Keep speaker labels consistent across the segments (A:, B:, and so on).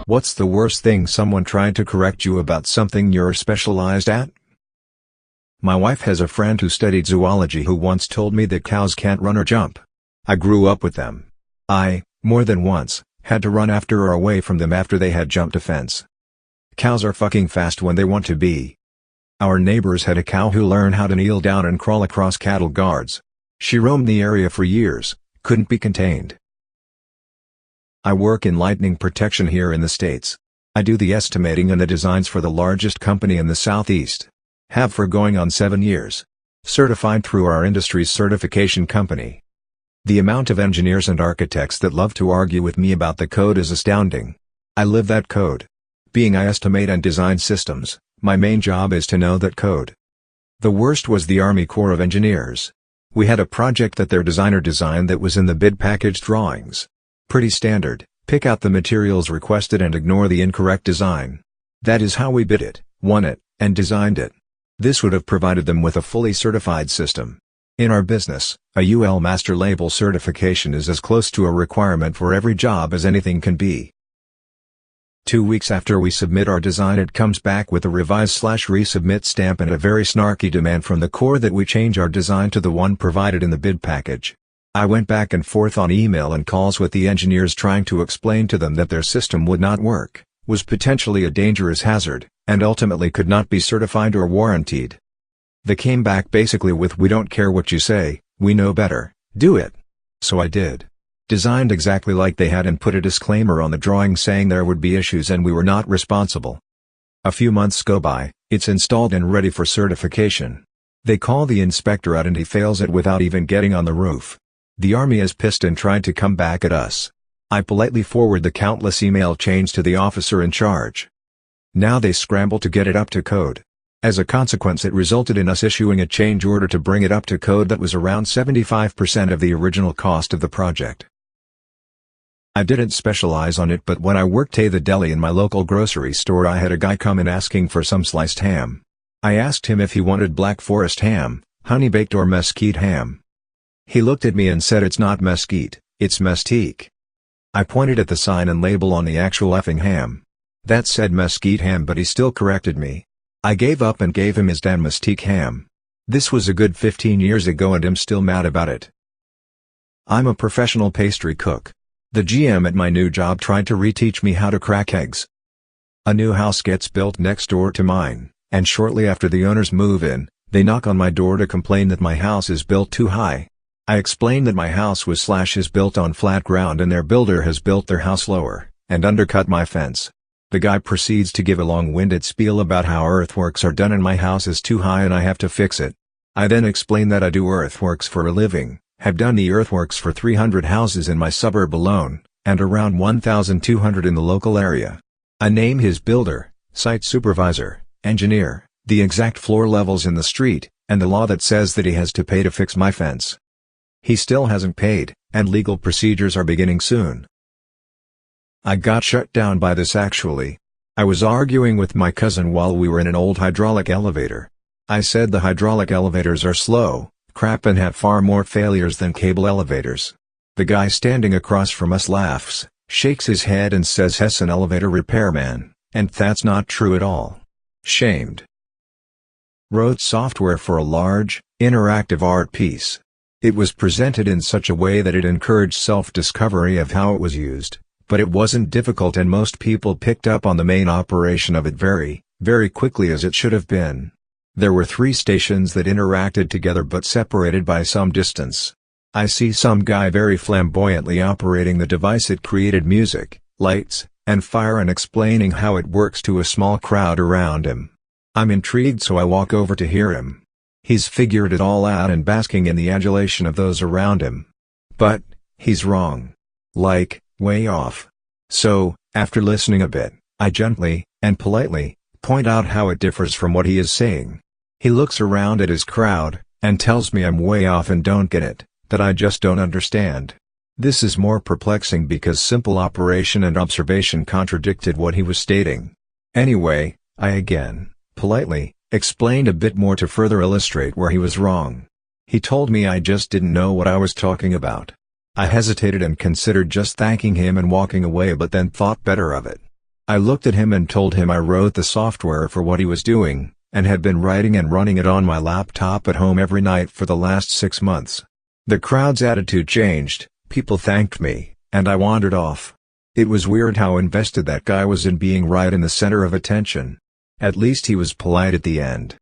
A: What's the worst thing someone tried to correct you about something you're specialized at? My wife has a friend who studied zoology who once told me that cows can't run or jump. I grew up with them. I, more than once, had to run after or away from them after they had jumped a fence. Cows are fucking fast when they want to be. Our neighbors had a cow who learned how to kneel down and crawl across cattle guards. She roamed the area for years, couldn't be contained. I work in lightning protection here in the States. I do the estimating and the designs for the largest company in the Southeast. Have for going on 7 years. Certified through our industry's certification company. The amount of engineers and architects that love to argue with me about the code is astounding. I live that code. Being I estimate and design systems, my main job is to know that code. The worst was the Army Corps of Engineers. We had a project that their designer designed that was in the bid package drawings. Pretty standard, pick out the materials requested and ignore the incorrect design. That is how we bid it, won it, and designed it. This would have provided them with a fully certified system. In our business, a UL Master Label certification is as close to a requirement for every job as anything can be. 2 weeks after we submit our design, it comes back with a revise/resubmit stamp and a very snarky demand from the Corps that we change our design to the one provided in the bid package. I went back and forth on email and calls with the engineers trying to explain to them that their system would not work, was potentially a dangerous hazard, and ultimately could not be certified or warrantied. They came back basically with, "We don't care what you say, we know better, do it." So I did. Designed exactly like they had and put a disclaimer on the drawing saying there would be issues and we were not responsible. A few months go by, it's installed and ready for certification. They call the inspector out and he fails it without even getting on the roof. The Army is pissed and tried to come back at us. I politely forward the countless email chains to the officer in charge. Now they scramble to get it up to code. As a consequence, it resulted in us issuing a change order to bring it up to code that was around 75% of the original cost of the project. I didn't specialize on it, but when I worked at the deli in my local grocery store, I had a guy come in asking for some sliced ham. I asked him if he wanted Black Forest ham, honey baked or mesquite ham. He looked at me and said, "It's not mesquite, it's mestique." I pointed at the sign and label on the actual effing ham. That said mesquite ham, but he still corrected me. I gave up and gave him his damn mestique ham. This was a good 15 years ago and I'm still mad about it. I'm a professional pastry cook. The GM at my new job tried to reteach me how to crack eggs. A new house gets built next door to mine, and shortly after the owners move in, they knock on my door to complain that my house is built too high. I explain that my house is built on flat ground and their builder has built their house lower, and undercut my fence. The guy proceeds to give a long-winded spiel about how earthworks are done and my house is too high and I have to fix it. I then explain that I do earthworks for a living, have done the earthworks for 300 houses in my suburb alone, and around 1,200 in the local area. I name his builder, site supervisor, engineer, the exact floor levels in the street, and the law that says that he has to pay to fix my fence. He still hasn't paid, and legal procedures are beginning soon. I got shut down by this actually. I was arguing with my cousin while we were in an old hydraulic elevator. I said the hydraulic elevators are slow, crap and have far more failures than cable elevators. The guy standing across from us laughs, shakes his head and says he's an elevator repairman, and that's not true at all. Shamed. Wrote software for a large, interactive art piece. It was presented in such a way that it encouraged self-discovery of how it was used, but it wasn't difficult and most people picked up on the main operation of it very, very quickly as it should have been. There were 3 stations that interacted together but separated by some distance. I see some guy very flamboyantly operating the device. It created music, lights, and fire and explaining how it works to a small crowd around him. I'm intrigued, so I walk over to hear him. He's figured it all out and basking in the adulation of those around him. But, he's wrong. Like, way off. So, after listening a bit, I gently, and politely, point out how it differs from what he is saying. He looks around at his crowd, and tells me I'm way off and don't get it, that I just don't understand. This is more perplexing because simple operation and observation contradicted what he was stating. Anyway, I again, politely, explained a bit more to further illustrate where he was wrong. He told me I just didn't know what I was talking about. I hesitated and considered just thanking him and walking away, but then thought better of it. I looked at him and told him I wrote the software for what he was doing, and had been writing and running it on my laptop at home every night for the last 6 months. The crowd's attitude changed, people thanked me, and I wandered off. It was weird how invested that guy was in being right in the center of attention. At least he was polite at the end.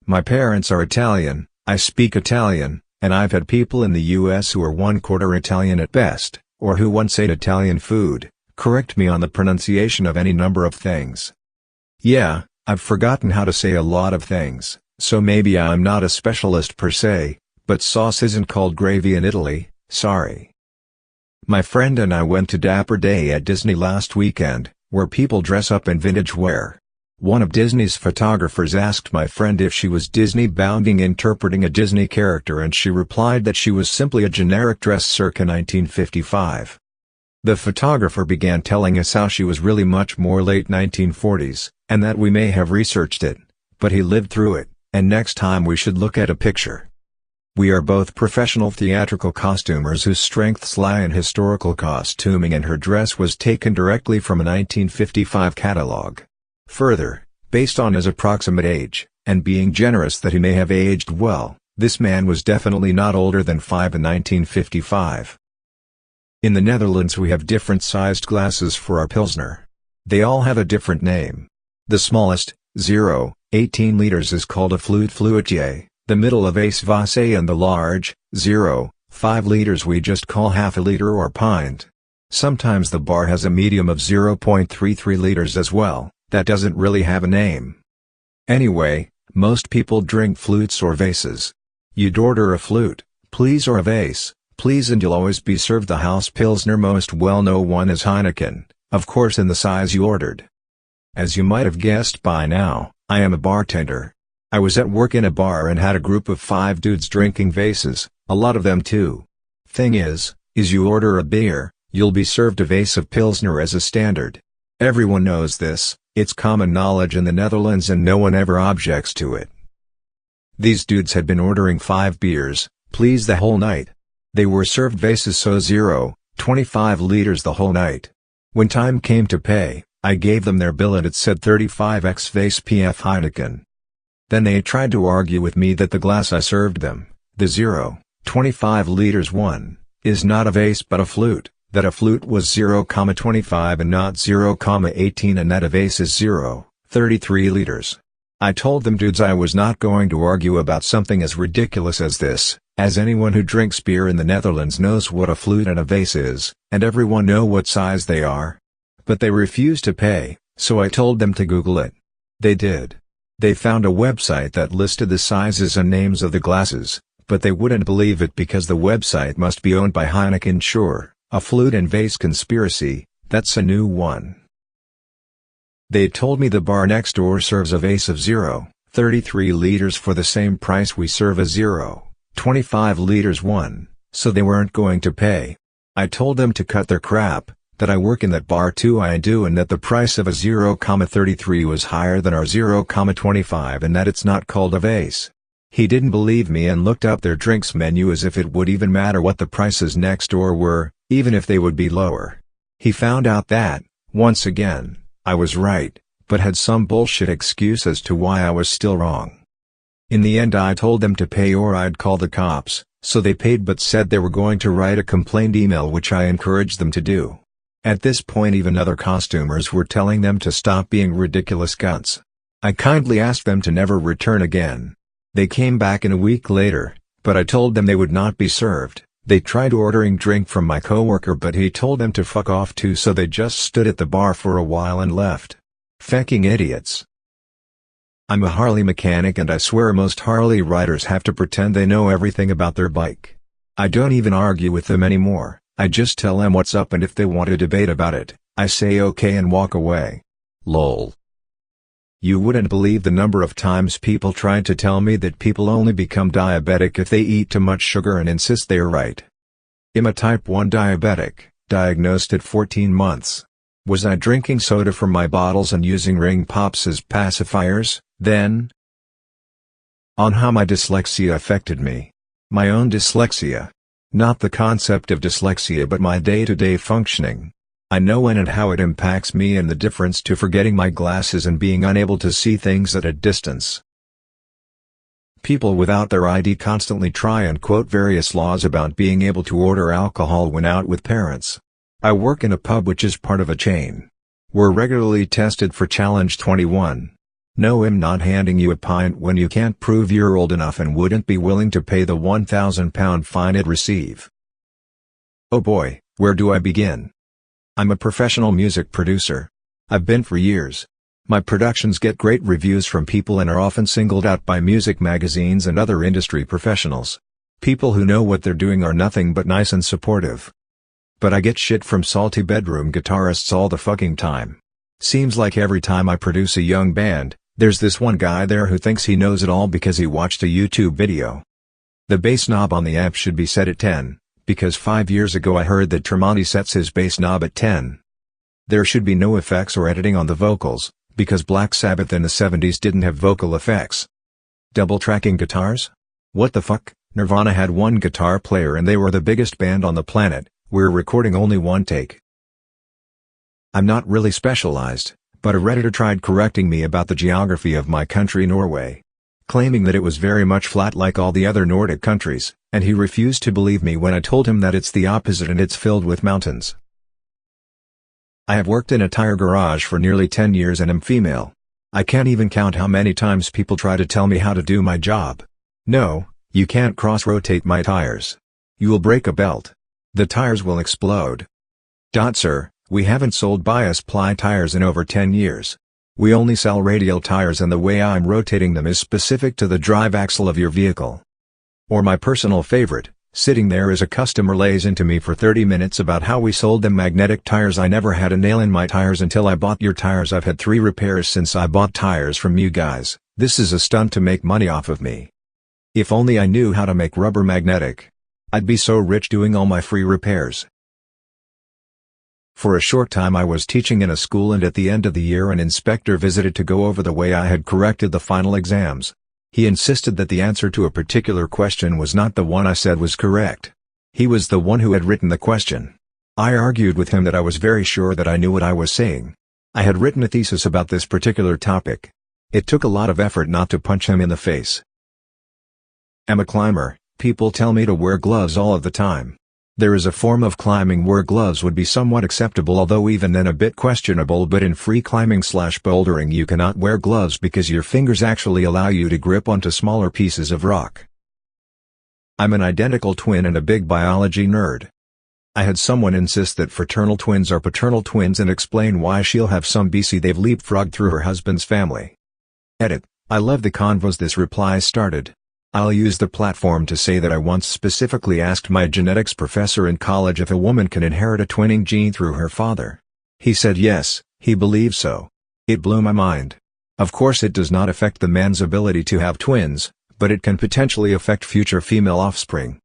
A: My parents are Italian, I speak Italian, and I've had people in the US who are 1/4 Italian at best, or who once ate Italian food, correct me on the pronunciation of any number of things. Yeah, I've forgotten how to say a lot of things, so maybe I'm not a specialist per se, but sauce isn't called gravy in Italy, sorry. My friend and I went to Dapper Day at Disney last weekend, where people dress up in vintage wear. One of Disney's photographers asked my friend if she was Disney bounding interpreting a Disney character, and she replied that she was simply a generic dress circa 1955. The photographer began telling us how she was really much more late 1940s, and that we may have researched it, but he lived through it, and next time we should look at a picture. We are both professional theatrical costumers whose strengths lie in historical costuming, and her dress was taken directly from a 1955 catalog. Further, based on his approximate age, and being generous that he may have aged well, this man was definitely not older than 5 in 1955. In the Netherlands we have different sized glasses for our Pilsner. They all have a different name. The smallest, 0.18 liters is called a fluitier, the middle a vasse, and the large, 0.5 liters we just call half a liter or pint. Sometimes the bar has a medium of 0.33 liters as well, that doesn't really have a name. Anyway, most people drink flutes or vases. You'd order a flute, please, or a vase, please, and you'll always be served the house Pilsner. Most well-known one is Heineken, of course, in the size you ordered. As you might have guessed by now, I am a bartender. I was at work in a bar and had a group of 5 dudes drinking vases, a lot of them too. Thing is you order a beer, you'll be served a vase of Pilsner as a standard. Everyone knows this, it's common knowledge in the Netherlands, and no one ever objects to it. These dudes had been ordering 5 beers, please, the whole night. They were served vases, so 0.25 liters the whole night. When time came to pay, I gave them their bill and it said 35x vase PF Heineken. Then they tried to argue with me that the glass I served them, the 0.25 liters one, is not a vase but a flute, that a flute was 0.25 and not 0.18, and that a vase is 0.33 liters. I told them dudes I was not going to argue about something as ridiculous as this, as anyone who drinks beer in the Netherlands knows what a flute and a vase is, and everyone know what size they are. But they refused to pay, so I told them to Google it. They did. They found a website that listed the sizes and names of the glasses, but they wouldn't believe it because the website must be owned by Heineken. Sure, a flute and vase conspiracy, that's a new one. They told me the bar next door serves a vase of 0.33 liters for the same price we serve a 0.25 liters one, so they weren't going to pay. I told them to cut their crap, that I work in that bar too, I do, and that the price of a 0.33 was higher than our 0.25, and that it's not called a vase. He didn't believe me and looked up their drinks menu as if it would even matter what the prices next door were, even if they would be lower. He found out that, once again, I was right, but had some bullshit excuse as to why I was still wrong. In the end I told them to pay or I'd call the cops, so they paid but said they were going to write a complaint email, which I encouraged them to do. At this point even other costumers were telling them to stop being ridiculous cunts. I kindly asked them to never return again. They came back in a week later, but I told them they would not be served. They tried ordering drink from my coworker, but he told them to fuck off too, so they just stood at the bar for a while and left. Fucking idiots. I'm a Harley mechanic and I swear most Harley riders have to pretend they know everything about their bike. I don't even argue with them anymore. I just tell them what's up, and if they want to debate about it, I say okay and walk away. Lol. You wouldn't believe the number of times people tried to tell me that people only become diabetic if they eat too much sugar, and insist they are right. I'm a type 1 diabetic, diagnosed at 14 months. Was I drinking soda from my bottles and using ring pops as pacifiers, then? On how my dyslexia affected me. My own dyslexia. Not the concept of dyslexia but my day-to-day functioning. I know when and how it impacts me and the difference to forgetting my glasses and being unable to see things at a distance. People without their ID constantly try and quote various laws about being able to order alcohol when out with parents. I work in a pub which is part of a chain. We're regularly tested for Challenge 21. No, I'm not handing you a pint when you can't prove you're old enough and wouldn't be willing to pay the £1,000 fine it'd receive. Oh boy, where do I begin? I'm a professional music producer. I've been for years. My productions get great reviews from people and are often singled out by music magazines and other industry professionals. People who know what they're doing are nothing but nice and supportive. But I get shit from salty bedroom guitarists all the fucking time. Seems like every time I produce a young band, there's this one guy there who thinks he knows it all because he watched a YouTube video. The bass knob on the amp should be set at 10, because 5 years ago I heard that Tremonti sets his bass knob at 10. There should be no effects or editing on the vocals, because Black Sabbath in the 70s didn't have vocal effects. Double tracking guitars? What the fuck? Nirvana had one guitar player and they were the biggest band on the planet. We're recording only one take. I'm not really specialized, but a Redditor tried correcting me about the geography of my country Norway, claiming that it was very much flat like all the other Nordic countries, and he refused to believe me when I told him that it's the opposite and it's filled with mountains. I have worked in a tire garage for nearly 10 years and am female. I can't even count how many times people try to tell me how to do my job. No, you can't cross-rotate my tires. You will break a belt. The tires will explode. Sir, we haven't sold bias ply tires in over 10 years. We only sell radial tires and the way I'm rotating them is specific to the drive axle of your vehicle. Or my personal favorite, sitting there as a customer lays into me for 30 minutes about how we sold them magnetic tires. I never had a nail in my tires until I bought your tires. I've had 3 repairs since I bought tires from you guys. This is a stunt to make money off of me. If only I knew how to make rubber magnetic. I'd be so rich doing all my free repairs. For a short time I was teaching in a school and at the end of the year an inspector visited to go over the way I had corrected the final exams. He insisted that the answer to a particular question was not the one I said was correct. He was the one who had written the question. I argued with him that I was very sure that I knew what I was saying. I had written a thesis about this particular topic. It took a lot of effort not to punch him in the face. I'm a climber. People tell me to wear gloves all of the time. There is a form of climbing where gloves would be somewhat acceptable, although even then a bit questionable, but in free climbing/bouldering you cannot wear gloves because your fingers actually allow you to grip onto smaller pieces of rock. I'm an identical twin and a big biology nerd. I had someone insist that fraternal twins are paternal twins and explain why she'll have some BC they've leapfrogged through her husband's family. Edit. I love the convos this reply started. I'll use the platform to say that I once specifically asked my genetics professor in college if a woman can inherit a twinning gene through her father. He said yes, he believes so. It blew my mind. Of course it does not affect the man's ability to have twins, but it can potentially affect future female offspring.